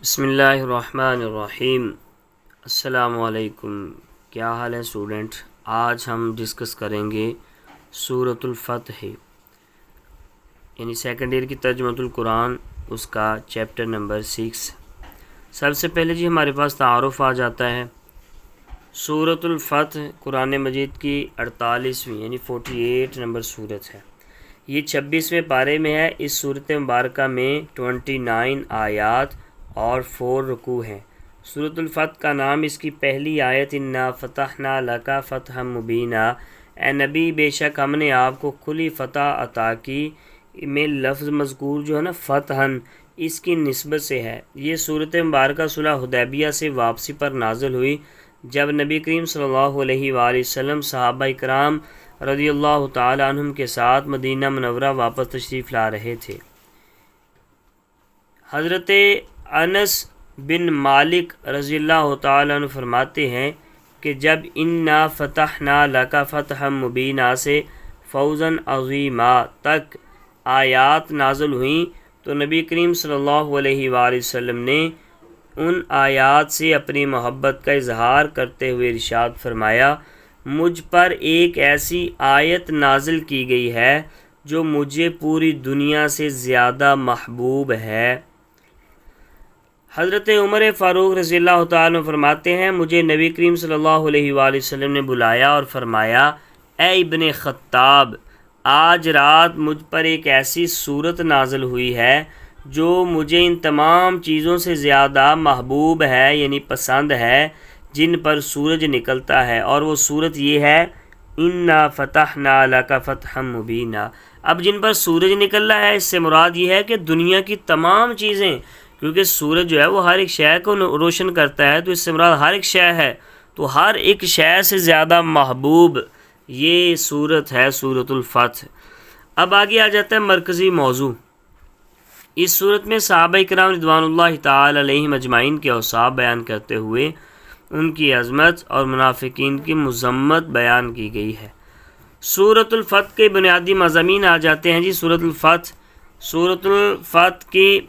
بسم اللہ الرحمن الرحیم۔ السلام علیکم، کیا حال ہے اسٹوڈنٹ؟ آج ہم ڈسکس کریں گے سورۃ الفتح یعنی سیکنڈ ایئر کی ترجمۃ القرآن، اس کا چیپٹر نمبر 6۔ سب سے پہلے جی ہمارے پاس تعارف آ جاتا ہے۔ سورۃ الفتح قرآن مجید کی 48ویں یعنی 48 نمبر سورت ہے۔ یہ 26ویں پارے میں ہے۔ اس سورت مبارکہ میں 29 آیات اور 4 رکوع ہیں۔ سورۃ الفتح کا نام اس کی پہلی آیت انا فتحنا لک فتحا مبینا، اے نبی بے شک ہم نے آپ کو کھلی فتح عطا کی، میں لفظ مذکور جو ہے نا فتحن، اس کی نسبت سے ہے۔ یہ سورت مبارکہ صلح حدیبیہ سے واپسی پر نازل ہوئی، جب نبی کریم صلی اللہ علیہ وآلہ وسلم صحابہ کرام رضی اللہ تعالی عنہم کے ساتھ مدینہ منورہ واپس تشریف لا رہے تھے۔ حضرت انس بن مالک رضی اللہ تعالیٰ عنہ فرماتے ہیں کہ جب انا فتحنا لک فتحا مبینا سے فوزا عظیما تک آیات نازل ہوئیں تو نبی کریم صلی اللہ علیہ وآلہ وسلم نے ان آیات سے اپنی محبت کا اظہار کرتے ہوئے ارشاد فرمایا، مجھ پر ایک ایسی آیت نازل کی گئی ہے جو مجھے پوری دنیا سے زیادہ محبوب ہے۔ حضرت عمر فاروق رضی اللہ تعالیٰ عنہ فرماتے ہیں مجھے نبی کریم صلی اللہ علیہ وآلہ وسلم نے بلایا اور فرمایا، اے ابن خطاب، آج رات مجھ پر ایک ایسی صورت نازل ہوئی ہے جو مجھے ان تمام چیزوں سے زیادہ محبوب ہے یعنی پسند ہے جن پر سورج نکلتا ہے، اور وہ صورت یہ ہے انا فتحنا لک فتحا مبینا۔ اب جن پر سورج نکل رہا ہے اس سے مراد یہ ہے کہ دنیا کی تمام چیزیں، کیونکہ سورج جو ہے وہ ہر ایک شے کو روشن کرتا ہے، تو اس سے مراد ہر ایک شے ہے، تو ہر ایک شے سے زیادہ محبوب یہ سورت ہے سورۃ الفتح۔ اب آگے آ جاتا ہے مرکزی موضوع۔ اس سورت میں صحابہ کرام رضوان اللہ تعالی علیہم اجمعین کے اوصاف بیان کرتے ہوئے ان کی عظمت اور منافقین کی مذمت بیان کی گئی ہے۔ سورۃ الفتح کے بنیادی مضامین آ جاتے ہیں جی۔ سورۃ الفتح کی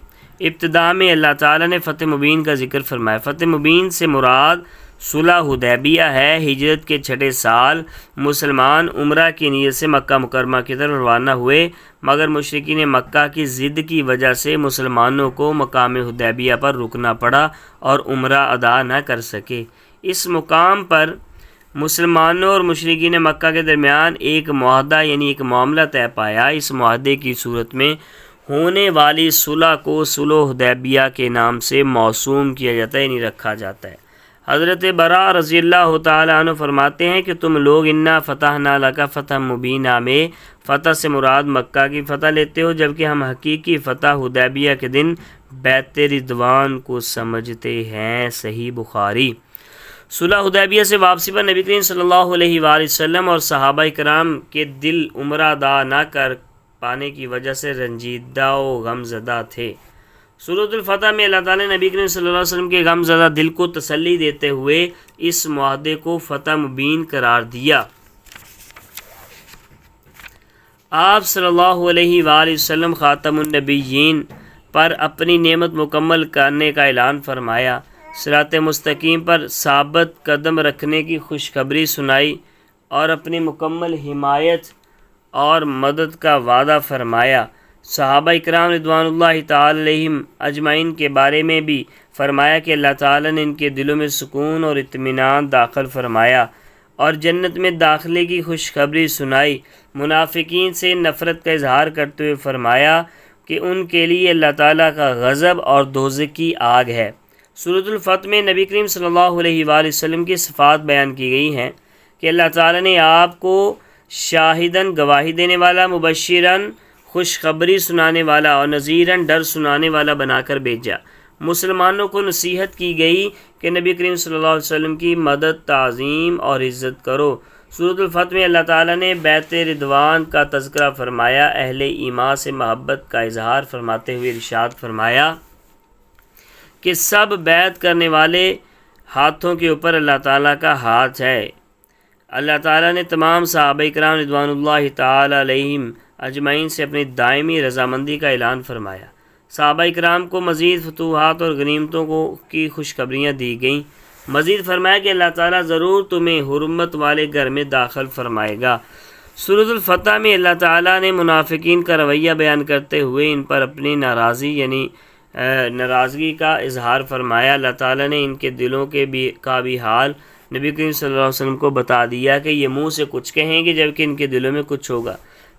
ابتدا میں اللہ تعالیٰ نے فتح مبین کا ذکر فرمایا۔ فتح مبین سے مراد صلح حدیبیہ ہے۔ ہجرت کے 6 سال مسلمان عمرہ کی نیت سے مکہ مکرمہ کی طرف روانہ ہوئے، مگر مشرکین مکہ کی ضد کی وجہ سے مسلمانوں کو مقام حدیبیہ پر رکنا پڑا اور عمرہ ادا نہ کر سکے۔ اس مقام پر مسلمانوں اور مشرکین مکہ کے درمیان ایک معاہدہ یعنی ایک معاملہ طے پایا۔ اس معاہدے کی صورت میں ہونے والی صلح کو صلح حدیبیہ کے نام سے موسوم کیا جاتا ہے یعنی رکھا جاتا ہے۔ حضرت براء رضی اللہ تعالی عنہ فرماتے ہیں کہ تم لوگ انا فتحنا لک فتحا مبینا میں فتح سے مراد مکہ کی فتح لیتے ہو، جبکہ ہم حقیقی فتح حدیبیہ کے دن بیعت رضوان کو سمجھتے ہیں۔ صحیح بخاری۔ صلح حدیبیہ سے واپسی پر نبی کریم صلی اللہ علیہ وآلہ وسلم اور صحابہ کرام کے دل عمرہ ادا نہ کر پانے کی وجہ سے رنجیدہ و غم زدہ تھے۔ سورۃ الفتح میں اللہ تعالیٰ نے نبی کریم صلی اللہ علیہ وسلم کے غم زدہ دل کو تسلی دیتے ہوئے اس معاہدے کو فتح مبین قرار دیا۔ آپ صلی اللہ علیہ وآلہ وسلم خاتم النبیین پر اپنی نعمت مکمل کرنے کا اعلان فرمایا، صراط مستقیم پر ثابت قدم رکھنے کی خوشخبری سنائی اور اپنی مکمل حمایت اور مدد کا وعدہ فرمایا۔ صحابہ کرام رضوان اللہ تعالی علیہم اجمعین کے بارے میں بھی فرمایا کہ اللہ تعالیٰ نے ان کے دلوں میں سکون اور اطمینان داخل فرمایا اور جنت میں داخلے کی خوشخبری سنائی۔ منافقین سے نفرت کا اظہار کرتے ہوئے فرمایا کہ ان کے لیے اللہ تعالیٰ کا غضب اور دوزخ کی آگ ہے۔ سورۃ الفتح میں نبی کریم صلی اللہ علیہ وآلہ وسلم کی صفات بیان کی گئی ہیں کہ اللہ تعالیٰ نے آپ کو شاہداً گواہی دینے والا، مبشراً خوشخبری سنانے والا اور نذیراً ڈر سنانے والا بنا کر بھیجا۔ مسلمانوں کو نصیحت کی گئی کہ نبی کریم صلی اللہ علیہ وسلم کی مدد، تعظیم اور عزت کرو۔ سورۃ الفتح میں اللہ تعالیٰ نے بیعت رضوان کا تذکرہ فرمایا۔ اہل ایمان سے محبت کا اظہار فرماتے ہوئے ارشاد فرمایا کہ سب بیعت کرنے والے ہاتھوں کے اوپر اللہ تعالیٰ کا ہاتھ ہے۔ اللہ تعالیٰ نے تمام صحابہ کرام رضوان اللہ تعالی علیہم اجمعین سے اپنی دائمی رضامندی کا اعلان فرمایا۔ صحابہ اکرام کو مزید فتوحات اور غنیمتوں کی خوشخبریاں دی گئیں۔ مزید فرمایا کہ اللہ تعالیٰ ضرور تمہیں حرمت والے گھر میں داخل فرمائے گا۔ سورۃ الفتح میں اللہ تعالیٰ نے منافقین کا رویہ بیان کرتے ہوئے ان پر اپنی ناراضگی کا اظہار فرمایا۔ اللہ تعالیٰ نے ان کے دلوں کا بھی حال نبی کریم صلی اللہ علیہ وسلم کو بتا دیا کہ یہ منہ سے کچھ کہیں گے جبکہ ان کے دلوں میں کچھ ہوگا۔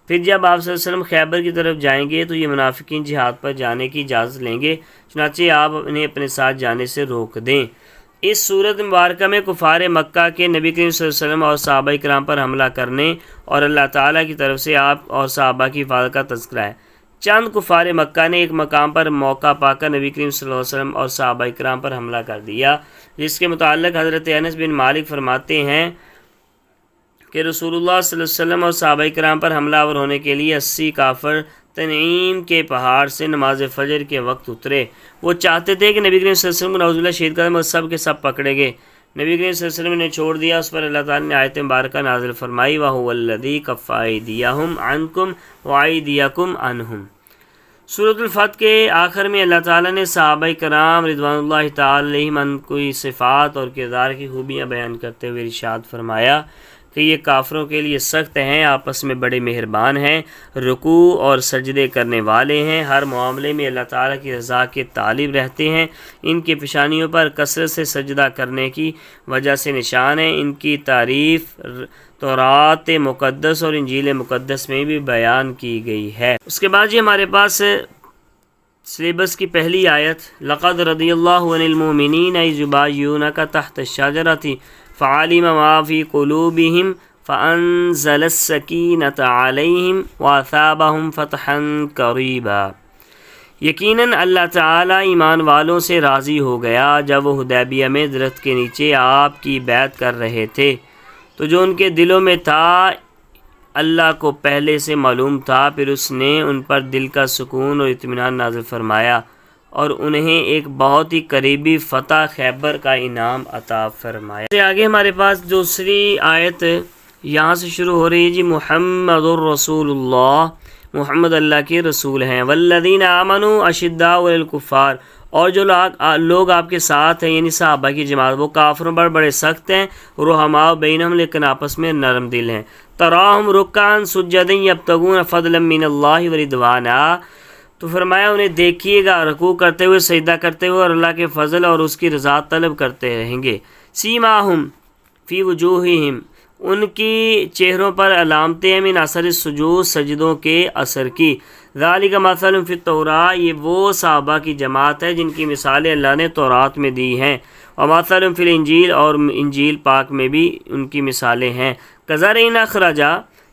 پھر جب آپ صلی اللہ علیہ وسلم خیبر کی طرف جائیں گے تو یہ منافقین جہاد پر جانے کی اجازت لیں گے، چنانچہ آپ انہیں اپنے ساتھ جانے سے روک دیں۔ اس صورت مبارکہ میں کفار مکہ کے نبی کریم صلی اللہ علیہ وسلم اور صحابہ کرام پر حملہ کرنے اور اللہ تعالیٰ کی طرف سے آپ اور صحابہ کی حفاظت کا تذکرہ ہے۔ چند کفار مکہ نے ایک مقام پر موقع پا کر نبی کریم صلی اللہ علیہ وسلم اور صحابہ کرام پر حملہ کر دیا، جس کے متعلق حضرت انس بن مالک فرماتے ہیں کہ رسول اللہ صلی اللہ علیہ وسلم اور صحابہ کرام پر حملہ آور ہونے کے لیے 80 کافر تنعیم کے پہاڑ سے نماز فجر کے وقت اترے۔ وہ چاہتے تھے کہ نبی کریم صلی اللہ علیہ وسلم کو نعوذ باللہ شہید کر دیں، سب کے سب پکڑے گئے۔ نبی کریم صلی اللہ علیہ وسلم نے چھوڑ دیا، اس پر اللہ تعالیٰ نے آیت مبارکہ نازل فرمائی وَهُوَ الَّذِي كَفَّ أَيْدِيَهُمْ عَنْكُمْ وَأَيْدِيَكُمْ عَنْهُمْ۔ سورۃ الفتح کے آخر میں اللہ تعالیٰ نے صحابہ کرام رضوان اللہ تعالی علیہم کی صفات اور کردار کی خوبیاں بیان کرتے ہوئے ارشاد فرمایا کہ یہ کافروں کے لیے سخت ہیں، آپس میں بڑے مہربان ہیں، رکوع اور سجدے کرنے والے ہیں، ہر معاملے میں اللہ تعالیٰ کی رضا کے طالب رہتے ہیں، ان کی پیشانیوں پر کثرت سے سجدہ کرنے کی وجہ سے نشان ہے۔ ان کی تعریف تورات مقدس اور انجیل مقدس میں بھی بیان کی گئی ہے۔ اس کے بعد ہمارے پاس سلیبس کی پہلی آیت لقد رضی اللہ عن المؤمنین اذ یبایعونک تحت الشجرۃ فعلم ما فی قلوبہم فانزل السکینۃ علیہم واثابہم فتحا قریبا۔ یقیناً اللہ تعالیٰ ایمان والوں سے راضی ہو گیا جب وہ حدیبیہ میں درخت کے نیچے آپ کی بیعت کر رہے تھے، تو جو ان کے دلوں میں تھا اللہ کو پہلے سے معلوم تھا، پھر اس نے ان پر دل کا سکون اور اطمینان نازل فرمایا اور انہیں ایک بہت ہی قریبی فتح خیبر کا انعام عطا فرمایا۔ اس سے آگے ہمارے پاس دوسری آیت یہاں سے شروع ہو رہی ہے جی محمد الرسول اللہ، محمد اللہ کے رسول ہیں، والذین آمنوا اشداء علی الکفار، اور جو لوگ آپ کے ساتھ ہیں یعنی صحابہ کی جماعت، وہ کافروں پر بڑے سخت ہیں، رحماء بینہم لیکن آپس میں نرم دل ہیں، تراہم رکعا سجدا یبتغون فضلا من اللہ ورضوانا، تو فرمایا انہیں دیکھیے گا رکوع کرتے ہوئے، سجدہ کرتے ہوئے اور اللہ کے فضل اور اس کی رضا طلب کرتے رہیں گے۔ سیماہم فی وجوہہم، ان کی چہروں پر علامتیں ہیں، من اثر السجود، سجدوں کے اثر کی، ذالک مثل فی التوراۃ، یہ وہ صحابہ کی جماعت ہے جن کی مثالیں اللہ نے تورات میں دی ہیں، ومثل فی الانجیل، اور انجیل پاک میں بھی ان کی مثالیں ہیں، کزرع اخرج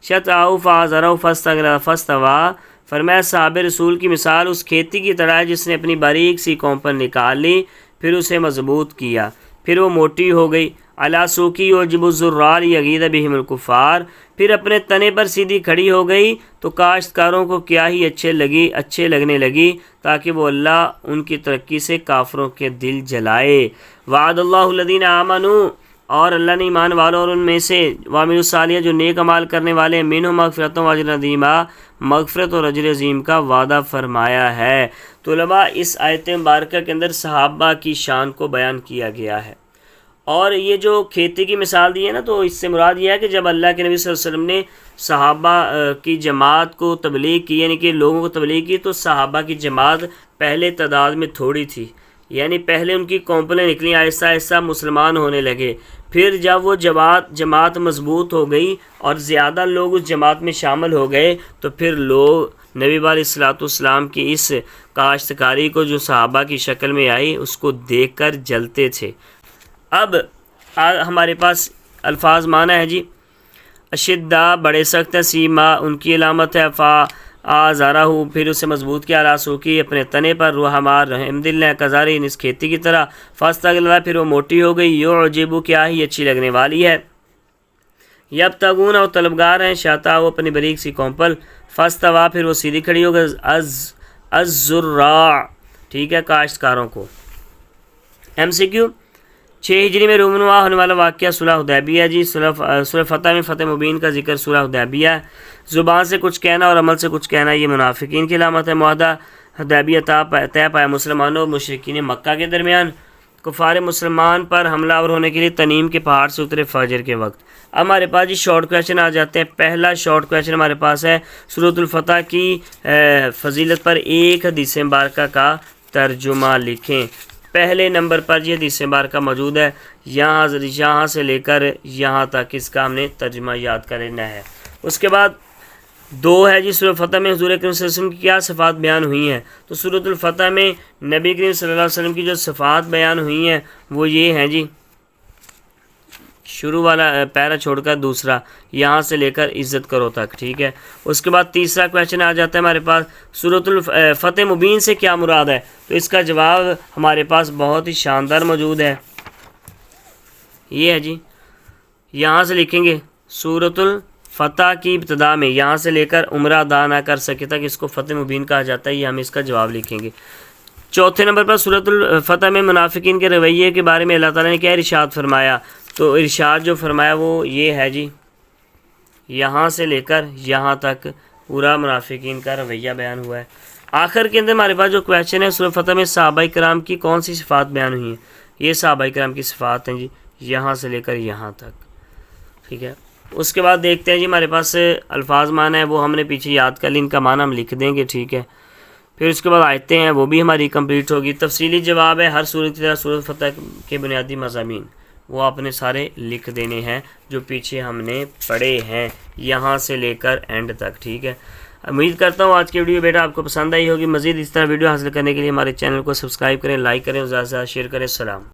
شطأہ فآزرہ فاستغلظ فاستویٰ، فرمایا صحابہ رسول کی مثال اس کھیتی کی طرح ہے جس نے اپنی باریک سی کونپن نکال لی، پھر اسے مضبوط کیا، پھر وہ موٹی ہو گئی، علی سوقی یعجب الزراع لیغیظ بہم الکفار، پھر اپنے تنے پر سیدھی کھڑی ہو گئی تو کاشتکاروں کو کیا ہی اچھے لگنے لگی تاکہ وہ اللہ ان کی ترقی سے کافروں کے دل جلائے۔ وعد اللہ الذین آمنوا، اور اللہ نے ایمان والوں اور ان میں سے وعملوا الصالحات جو نیک اعمال کرنے والے ہیں، منہم مغفرۃ و اجر عظیما، مغفرت اور اجر عظیم کا وعدہ فرمایا ہے۔ تو علماء اس آیت مبارکہ کے اندر صحابہ کی شان کو بیان کیا گیا ہے، اور یہ جو کھیتی کی مثال دی ہے نا، تو اس سے مراد یہ ہے کہ جب اللہ کے نبی صلی اللہ علیہ وسلم نے صحابہ کی جماعت کو تبلیغ کی، یعنی کہ لوگوں کو تبلیغ کی، تو صحابہ کی جماعت پہلے تعداد میں تھوڑی تھی، یعنی پہلے ان کی کونپلیں نکلیں، آہستہ آہستہ مسلمان ہونے لگے، پھر جب وہ جماعت مضبوط ہو گئی اور زیادہ لوگ اس جماعت میں شامل ہو گئے، تو پھر لوگ نبی علیہ الصلوۃ والسلام کی اس کاشتکاری کو جو صحابہ کی شکل میں آئی اس کو دیکھ کر جلتے تھے۔ اب ہمارے پاس الفاظ معنی ہے جی اشدہ بڑے سخت ہے، سیما ان کی علامت ہے، فا آزارہ پھر اسے مضبوط کیا، راسو کی اپنے تنے پر، روحمار رحم دل ہے، کزاری اس کھیتی کی طرح، فاستغلظ پھر وہ موٹی ہو گئی، یعجب کیا ہی اچھی لگنے والی ہے، یبتغون اور طلبگار ہیں، شاتا وہ اپنی بریک سی کونپل، فاستوا پھر وہ سیدھی کھڑی ہو گئی، الزراع ٹھیک ہے کاشتکاروں کو۔ ایم سی کیو 6 ہجری میں رونما ہونے والا واقعہ صلح حدیبیہ جی، سورہ فتح میں فتح مبین کا ذکر صلح حدیبیہ، زبان سے کچھ کہنا اور عمل سے کچھ کہنا یہ منافقین کی علامت ہے، معاہدہ حدیبیہ طے پایا مسلمانوں اور مشرکین مکہ کے درمیان۔ کفار مسلمان پر حملہ آور ہونے کے لیے تنیم کے پہاڑ سے اترے فجر کے وقت۔ اب ہمارے پاس جی شارٹ کویشچن آ جاتے ہیں۔ پہلا شارٹ کویشچن ہمارے پاس ہے سورۃ الفتح کی فضیلت پر ایک حدیث مبارکہ کا ترجمہ لکھیں۔ پہلے نمبر پر یہ حدیث مبارکہ موجود ہے، یہاں سے لے کر یہاں تک اس کا ہم نے ترجمہ یاد کر لینا ہے۔ اس کے بعد دو ہے جی سورۃ الفتح میں حضور کریم صلی اللہ علیہ وسلم کی کیا صفات بیان ہوئی ہیں؟ تو سورۃ الفتح میں نبی کریم صلی اللہ علیہ وسلم کی جو صفات بیان ہوئی ہیں وہ یہ ہیں جی، شروع والا پیرا چھوڑ کر دوسرا، یہاں سے لے کر عزت کرو تک، ٹھیک ہے۔ اس کے بعد تیسرا کویشچن آ جاتا ہے ہمارے پاس سورۃ الفتح مبین سے کیا مراد ہے؟ تو اس کا جواب ہمارے پاس بہت ہی شاندار موجود ہے، یہ ہے جی، یہاں سے لکھیں گے سورۃ الفتح کی ابتدا میں یہاں سے لے کر عمرہ ادا نہ کر سکے تک اس کو فتح مبین کہا جاتا ہے، یہ ہم اس کا جواب لکھیں گے۔ چوتھے نمبر پر سورۃ الفتح میں منافقین کے رویے کے بارے میں اللہ تعالیٰ نے کیا ارشاد فرمایا؟ تو ارشاد جو فرمایا وہ یہ ہے جی، یہاں سے لے کر یہاں تک پورا منافقین کا رویہ بیان ہوا ہے۔ آخر کے اندر ہمارے پاس جو کویشچن ہے سورۃ فتح میں صحابہ کرام کی کون سی صفات بیان ہوئی ہیں؟ یہ صحابہ کرام کی صفات ہیں جی، یہاں سے لے کر یہاں تک، ٹھیک ہے۔ اس کے بعد دیکھتے ہیں جی ہمارے پاس الفاظ معنی ہے، وہ ہم نے پیچھے یاد کر لی، ان کا معنی ہم لکھ دیں گے، ٹھیک ہے۔ پھر اس کے بعد آیتیں ہیں وہ بھی ہماری کمپلیٹ ہوگی۔ تفصیلی جواب ہے ہر سورت کی طرح سورۃ فتح کے بنیادی مضامین وہ آپ نے سارے لکھ دینے ہیں جو پیچھے ہم نے پڑھے ہیں یہاں سے لے کر اینڈ تک، ٹھیک ہے۔ امید کرتا ہوں آج کی ویڈیو بیٹا آپ کو پسند آئی ہوگی۔ مزید اس طرح ویڈیو حاصل کرنے کے لیے ہمارے چینل کو سبسکرائب کریں، لائک کریں اور زیادہ سے زیادہ شیئر کریں۔ السلام۔